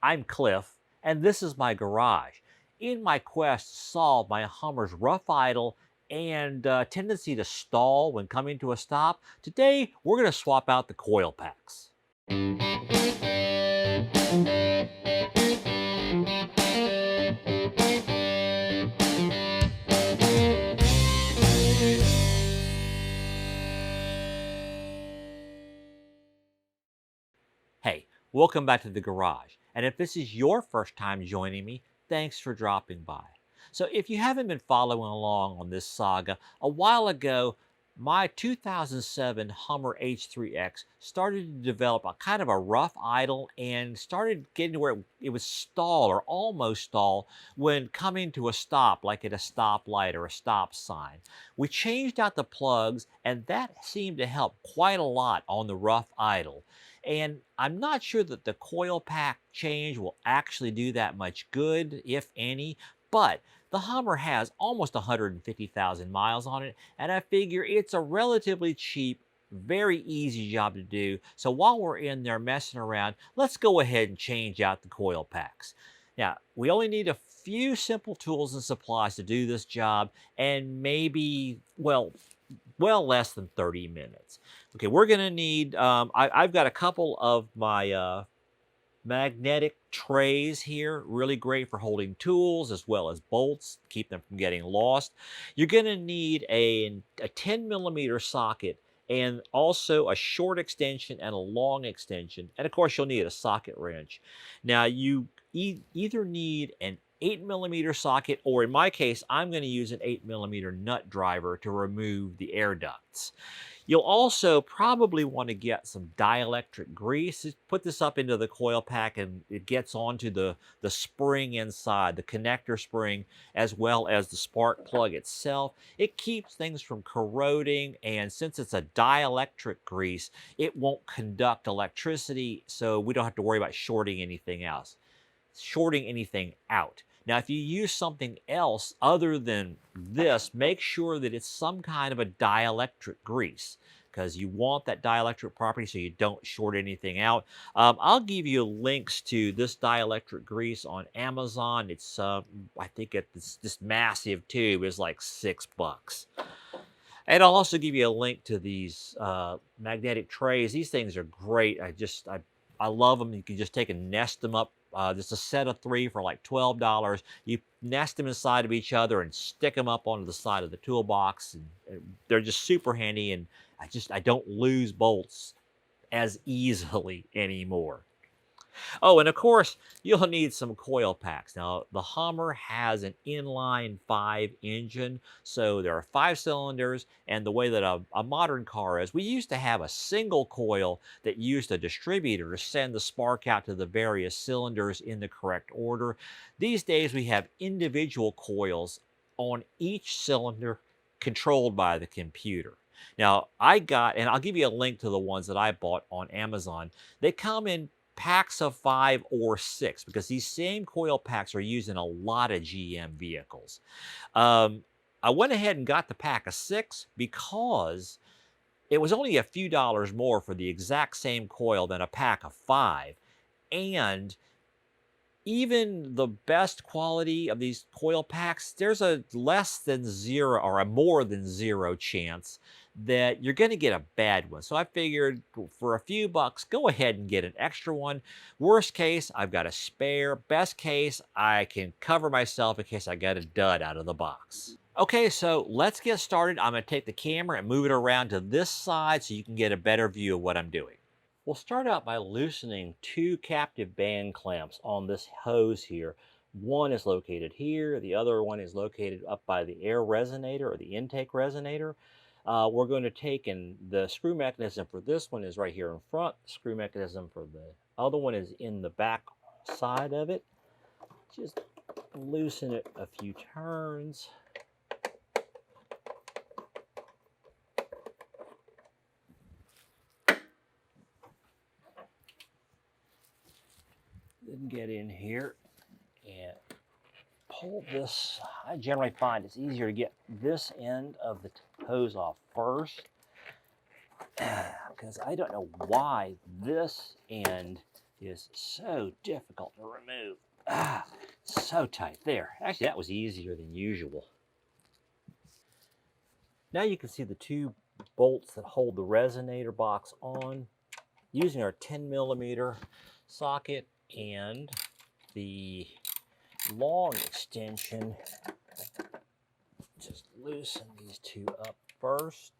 I'm Cliff, and this is my garage. In my quest to solve my Hummer's rough idle and tendency to stall when coming to a stop, today we're going to swap out the coil packs. Hey, welcome back to the garage. And if this is your first time joining me, thanks for dropping by. So, if you haven't been following along on this saga, a while ago, my 2007 Hummer H3X started to develop a kind of a rough idle and started getting to where it was stall or almost stall when coming to a stop, like at a stoplight or a stop sign. We changed out the plugs, and that seemed to help quite a lot on the rough idle. And I'm not sure that the coil pack change will actually do that much good, if any, but the Hummer has almost 150,000 miles on it, and I figure it's a relatively cheap, very easy job to do. So while we're in there messing around, let's go ahead and change out the coil packs. Now, we only need a few simple tools and supplies to do this job, and maybe, well less than 30 minutes. Okay, we're going to need, I've got a couple of my magnetic trays here, really great for holding tools as well as bolts, keep them from getting lost. You're going to need a 10 millimeter socket and also a short extension and a long extension. And of course, you'll need a socket wrench. Now, you either need an 8 millimeter socket, or in my case, I'm going to use an 8 millimeter nut driver to remove the air ducts. You'll also probably want to get some dielectric grease. Just put this up into the coil pack and it gets onto the spring inside, the connector spring, as well as the spark plug itself. It keeps things from corroding, and since it's a dielectric grease, it won't conduct electricity, so we don't have to worry about shorting anything out. Now, if you use something else other than this, make sure that it's some kind of a dielectric grease, because you want that dielectric property so you don't short anything out. I'll give you links to this dielectric grease on Amazon. It's, I think this massive tube is like $6. And I'll also give you a link to these magnetic trays. These things are great. I love them. You can just take and nest them up. Just a set of 3 for like $12. You nest them inside of each other and stick them up onto the side of the toolbox. And they're just super handy. And I don't lose bolts as easily anymore. Oh, and of course, you'll need some coil packs. Now, the Hummer has an inline 5 engine, so there are 5 cylinders, and the way that a modern car is, we used to have a single coil that used a distributor to send the spark out to the various cylinders in the correct order. These days, we have individual coils on each cylinder controlled by the computer. Now, and I'll give you a link to the ones that I bought on Amazon. They come in packs of 5 or 6, because these same coil packs are used in a lot of GM vehicles. I went ahead and got the pack of 6 because it was only a few dollars more for the exact same coil than a pack of 5. And even the best quality of these coil packs, there's a less than zero or a more than zero chance that you're going to get a bad one. So I figured for a few bucks, go ahead and get an extra one. Worst case, I've got a spare. Best case, I can cover myself in case I get a dud out of the box. Okay, so let's get started. I'm going to take the camera and move it around to this side so you can get a better view of what I'm doing. We'll start out by loosening 2 captive band clamps on this hose here. One is located here. The other one is located up by the air resonator or the intake resonator. We're going to take, and the screw mechanism for this one is right here in front. The screw mechanism for the other one is in the back side of it. Just loosen it a few turns. Then get in here and pull this. I generally find it's easier to get this end of the hose off first, because I don't know why this end is so difficult to remove. Ah, so tight. There. Actually, that was easier than usual. Now you can see the two bolts that hold the resonator box on. Using our 10mm socket and the long extension, just loosen these two up first.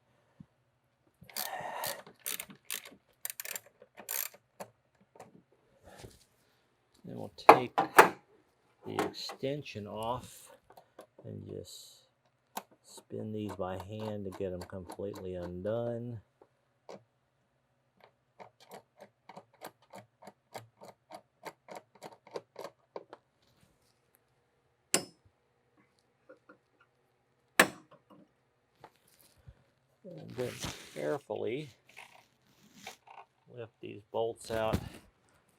Then we'll take the extension off and just spin these by hand to get them completely undone. And then carefully lift these bolts out.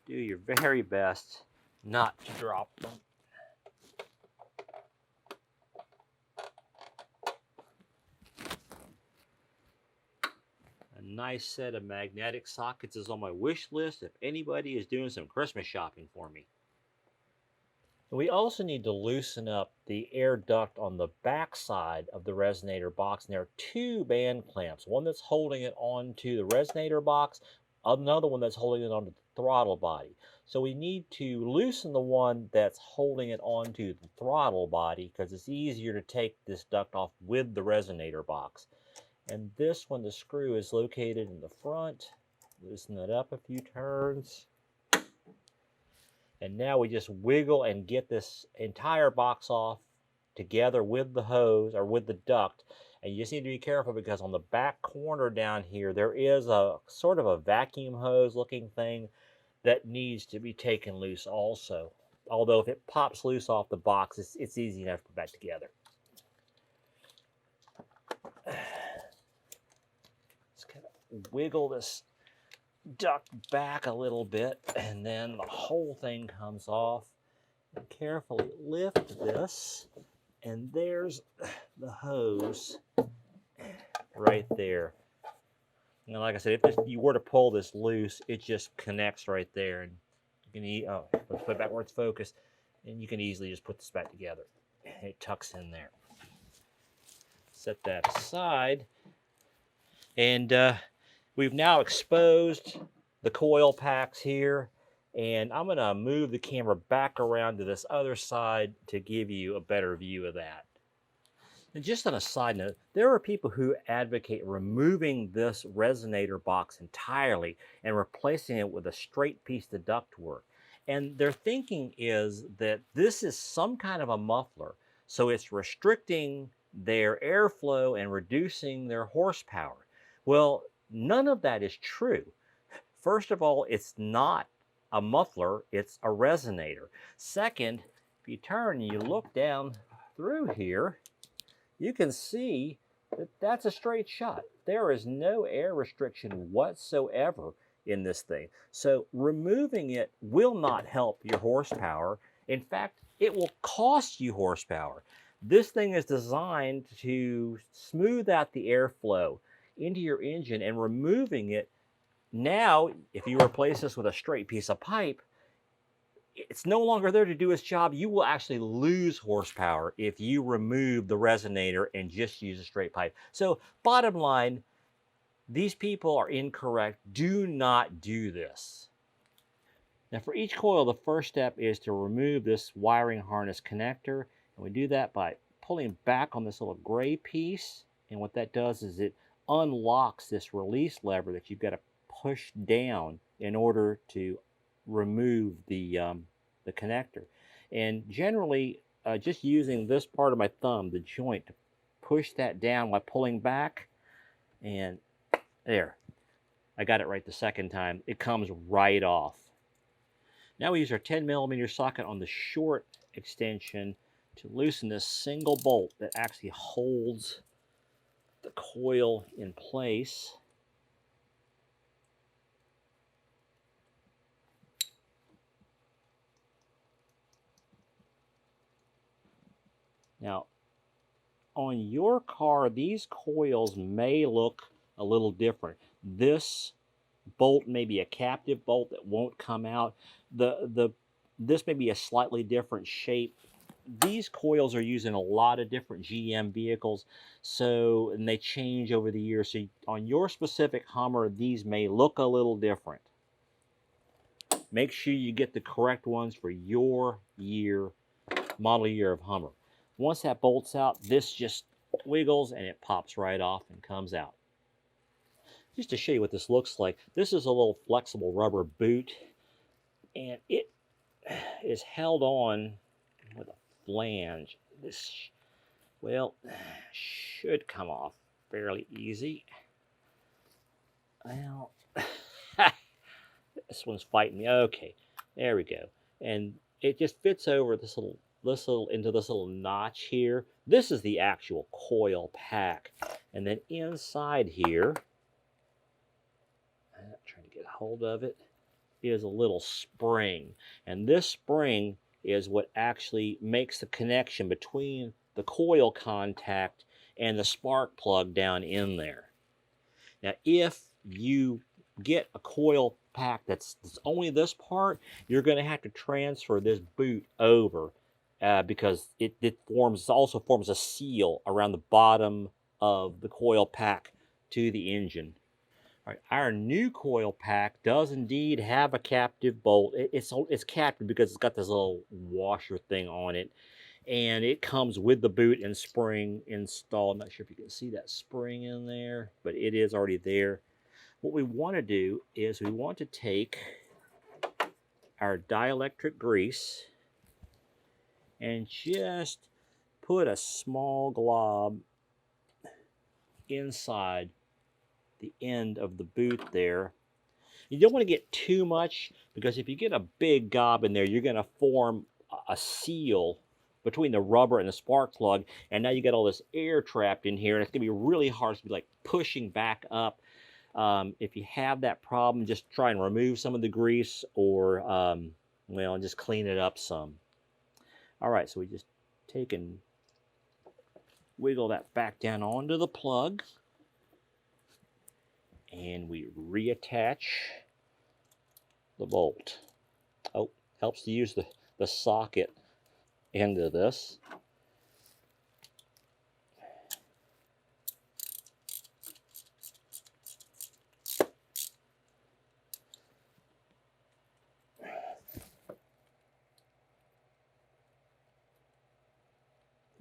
Do your very best not to drop them. A nice set of magnetic sockets is on my wish list if anybody is doing some Christmas shopping for me. We also need to loosen up the air duct on the back side of the resonator box. And there are two band clamps, one that's holding it onto the resonator box, another one that's holding it onto the throttle body. So we need to loosen the one that's holding it onto the throttle body because it's easier to take this duct off with the resonator box. And this one, the screw is located in the front. Loosen it up a few turns. And now we just wiggle and get this entire box off together with the hose or with the duct. And you just need to be careful because on the back corner down here, there is a sort of a vacuum hose looking thing that needs to be taken loose also. Although if it pops loose off the box, it's easy enough to put back together. Just kind of wiggle this duct back a little bit, and then the whole thing comes off. And carefully lift this, and there's the hose right there. Now, like I said, if you were to pull this loose, it just connects right there, and you can let's put it back where it's focused, and you can easily just put this back together. It tucks in there. Set that aside, and we've now exposed the coil packs here, and I'm going to move the camera back around to this other side to give you a better view of that. And just on a side note, there are people who advocate removing this resonator box entirely and replacing it with a straight piece of ductwork. And their thinking is that this is some kind of a muffler, so it's restricting their airflow and reducing their horsepower. Well, none of that is true. First of all, it's not a muffler, it's a resonator. Second, if you turn and you look down through here, you can see that that's a straight shot. There is no air restriction whatsoever in this thing. So removing it will not help your horsepower. In fact, it will cost you horsepower. This thing is designed to smooth out the airflow into your engine, and removing it now, if you replace this with a straight piece of pipe, it's no longer there to do its job. You will actually lose horsepower if you remove the resonator and just use a straight pipe. So bottom line, these people are incorrect. Do not do this. Now for each coil, the first step is to remove this wiring harness connector. And we do that by pulling back on this little gray piece. And what that does is it unlocks this release lever that you've got to push down in order to remove the connector. And generally, just using this part of my thumb, the joint, to push that down while pulling back, and there, I got it right the second time. It comes right off. Now we use our 10mm socket on the short extension to loosen this single bolt that actually holds the coil in place. Now, on your car, these coils may look a little different. This bolt may be a captive bolt that won't come out. This may be a slightly different shape. These coils are used in a lot of different GM vehicles, so, and they change over the years. So on your specific Hummer, these may look a little different. Make sure you get the correct ones for your year, model year of Hummer. Once that bolts out, this just wiggles and it pops right off and comes out. Just to show you what this looks like, this is a little flexible rubber boot, and it is held on with a flange. This, well, should come off fairly easy. Well, this one's fighting me. Okay, there we go. And it just fits over this little into this little notch here. This is the actual coil pack. And then inside here, I'm trying to get a hold of it, is a little spring. And this spring is what actually makes the connection between the coil contact and the spark plug down in there. Now, if you get a coil pack that's only this part, you're going to have to transfer this boot over because it also forms a seal around the bottom of the coil pack to the engine. All right, our new coil pack does indeed have a captive bolt. It's captive because it's got this little washer thing on it, and it comes with the boot and spring installed. Not sure if you can see that spring in there, but it is already there. What we want to do is we want to take our dielectric grease and just put a small glob inside the end of the boot there. You don't want to get too much, because if you get a big gob in there, you're going to form a seal between the rubber and the spark plug, and now you got all this air trapped in here, and it's going to be really hard to be like pushing back up. If you have that problem, just try and remove some of the grease, or well, just clean it up some. All right, so we just take and wiggle that back down onto the plug, and we reattach the bolt. Oh, helps to use the socket end of this.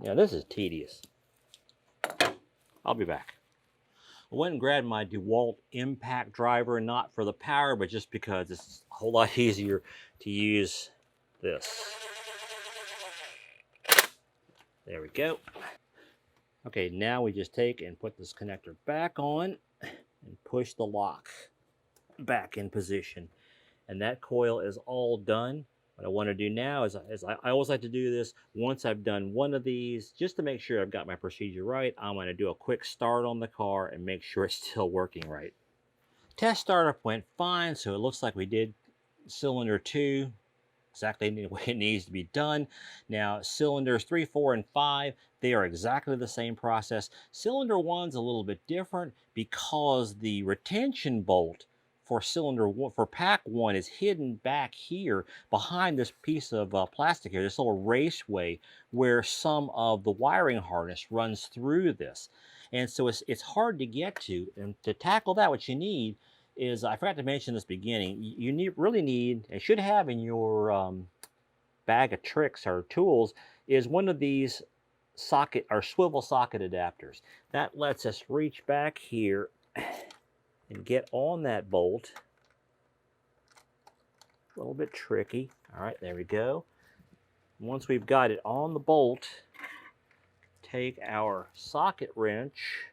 Now this is tedious. I'll be back. I went and grabbed my DeWalt impact driver, not for the power, but just because it's a whole lot easier to use this. There we go. Okay, now we just take and put this connector back on and push the lock back in position. And that coil is all done. What I want to do now is I always like to do this once I've done one of these, just to make sure I've got my procedure right. I'm going to do a quick start on the car and make sure it's still working right. Test startup went fine, so it looks like we did cylinder 2 exactly the way it needs to be done. Now cylinders 3, 4, and 5, they are exactly the same process. Cylinder 1's a little bit different because the retention bolt for cylinder 1, for pack 1, is hidden back here behind this piece of plastic here, this little raceway where some of the wiring harness runs through this. And so it's hard to get to. And to tackle that, what you need is, I forgot to mention this beginning, you really need, and should have in your bag of tricks or tools, is one of these socket or swivel socket adapters. That lets us reach back here and get on that bolt. A little bit tricky. All right, there we go. Once we've got it on the bolt, take our socket wrench,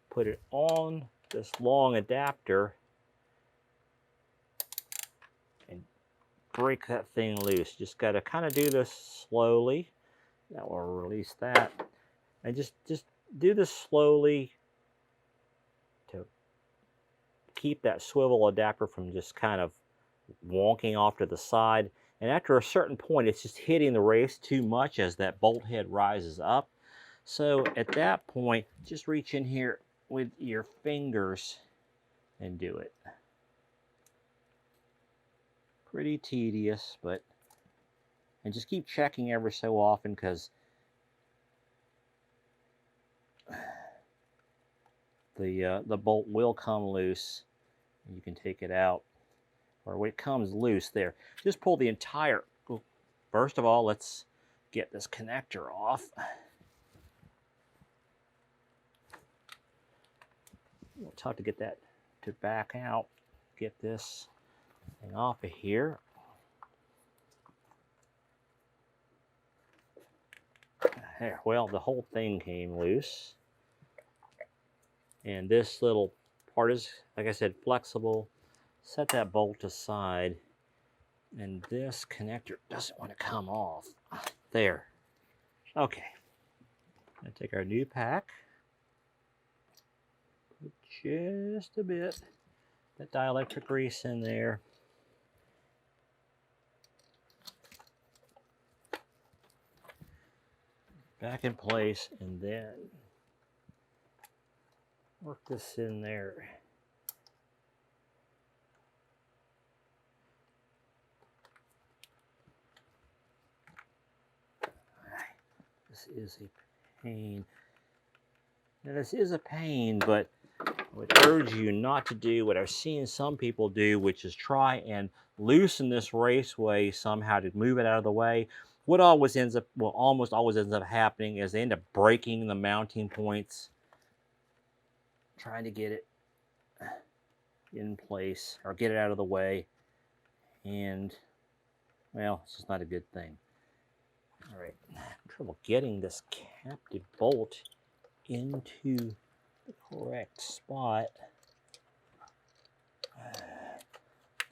put it on this long adapter, and break that thing loose. Just got to kind of do this slowly. That will release that. And just do this slowly to keep that swivel adapter from just kind of wonking off to the side. And after a certain point, it's just hitting the race too much as that bolt head rises up. So at that point, just reach in here with your fingers and do it. Pretty tedious, but, and just keep checking every so often, because the bolt will come loose. You can take it out, or when it comes loose there, just pull the entire, first of all, let's get this connector off. We'll tough to get that to back out. Get this thing off of here. There, well, the whole thing came loose. And this little part is, like I said, flexible. Set that bolt aside. And this connector doesn't want to come off. There. Okay. Gonna take our new pack. Put just a bit that dielectric grease in there. Back in place, and then work this in there. This is a pain. Now, this is a pain, but I would urge you not to do what I've seen some people do, which is try and loosen this raceway somehow to move it out of the way. What always ends up, well, almost always ends up happening is they end up breaking the mounting points, trying to get it in place or get it out of the way. And, well, it's just not a good thing. All right, trouble getting this captive bolt into the correct spot.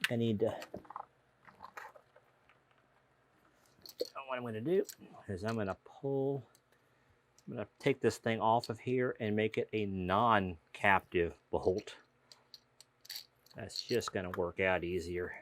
I need to, what I'm going to do is I'm going to take this thing off of here and make it a non-captive bolt. That's just going to work out easier.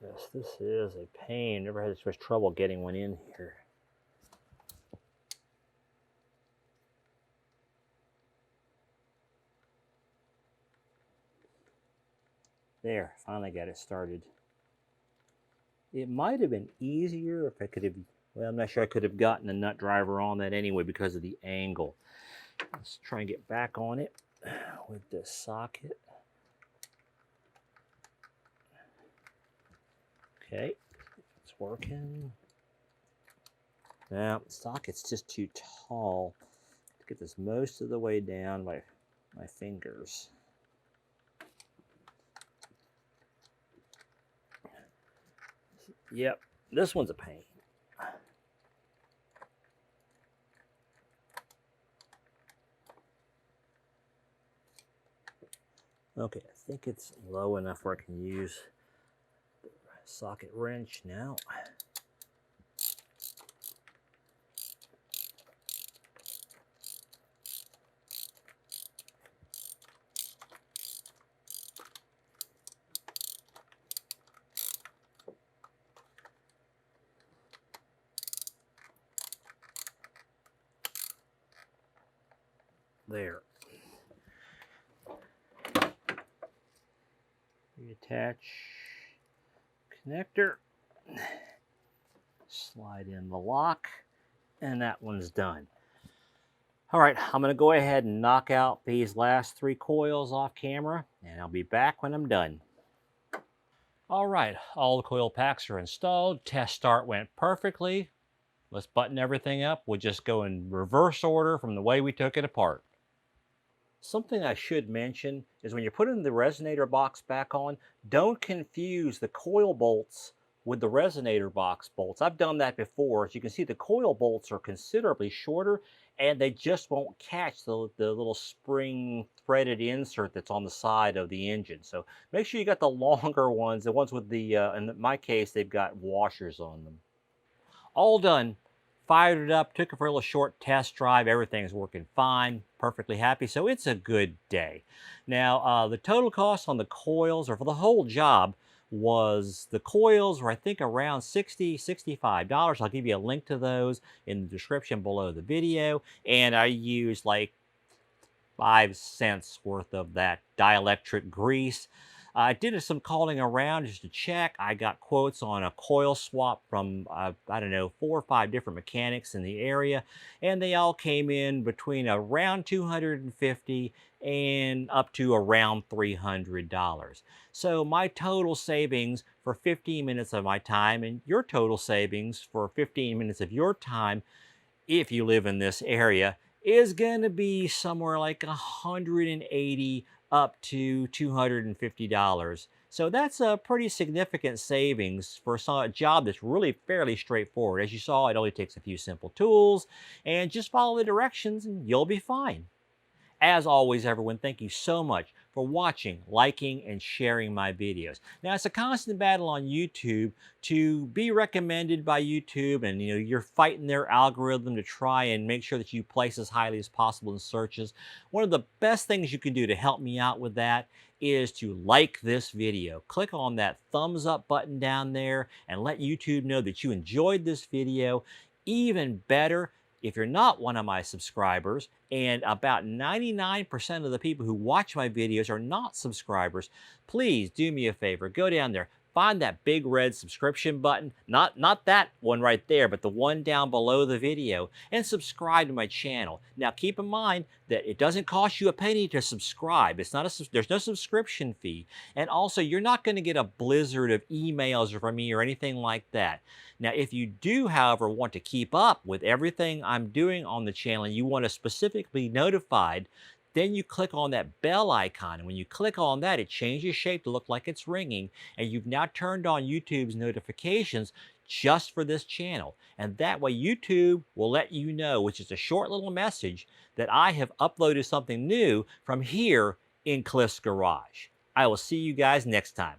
Yes, this is a pain. Never had this much trouble getting one in here. There, finally got it started. It might have been easier if I could have, well, I'm not sure I could have gotten the nut driver on that anyway because of the angle. Let's try and get back on it with this socket. Okay, it's working. Now, the socket's just too tall to get this most of the way down by my fingers. Yep, this one's a pain. Okay, I think it's low enough where I can use the socket wrench now. There. Reattach connector, slide in the lock, and that one's done. All right, I'm going to go ahead and knock out these last 3 coils off camera, and I'll be back when I'm done. All right, all the coil packs are installed. Test start went perfectly. Let's button everything up. We'll just go in reverse order from the way we took it apart. Something I should mention is when you're putting the resonator box back on, don't confuse the coil bolts with the resonator box bolts. I've done that before. As you can see, the coil bolts are considerably shorter and they just won't catch the little spring threaded insert that's on the side of the engine. So make sure you got the longer ones, the ones with the, in my case, they've got washers on them. All done. fired it up, took it for a little short test drive. Everything's working fine, perfectly happy. So it's a good day. Now, the total cost on the coils, or for the whole job, was the coils were I think around $65. I'll give you a link to those in the description below the video. And I used like 5 cents worth of that dielectric grease. I did some calling around just to check. I got quotes on a coil swap from, I don't know, 4 or 5 different mechanics in the area, and they all came in between around $250 and up to around $300. So my total savings for 15 minutes of my time, and your total savings for 15 minutes of your time, if you live in this area, is going to be somewhere like 180 up to $250. So that's a pretty significant savings for a job that's really fairly straightforward. As you saw, it only takes a few simple tools, and just follow the directions and you'll be fine. As always, everyone, thank you so much for watching, liking, and sharing my videos. Now, it's a constant battle on YouTube to be recommended by YouTube, and you're fighting their algorithm to try and make sure that you place as highly as possible in searches. One of the best things you can do to help me out with that is to like this video. Click on that thumbs up button down there and let YouTube know that you enjoyed this video. Even better, if you're not one of my subscribers, and about 99% of the people who watch my videos are not subscribers, please do me a favor. Go down there, find that big red subscription button, not that one right there, but the one down below the video, and subscribe to my channel. Now, keep in mind that it doesn't cost you a penny to subscribe. It's not there's no subscription fee. And also, you're not going to get a blizzard of emails from me or anything like that. Now, if you do, however, want to keep up with everything I'm doing on the channel and you want to specifically be notified, then you click on that bell icon. And when you click on that, it changes shape to look like it's ringing. And you've now turned on YouTube's notifications just for this channel. And that way YouTube will let you know, which is a short little message, that I have uploaded something new from here in Cliff's Garage. I will see you guys next time.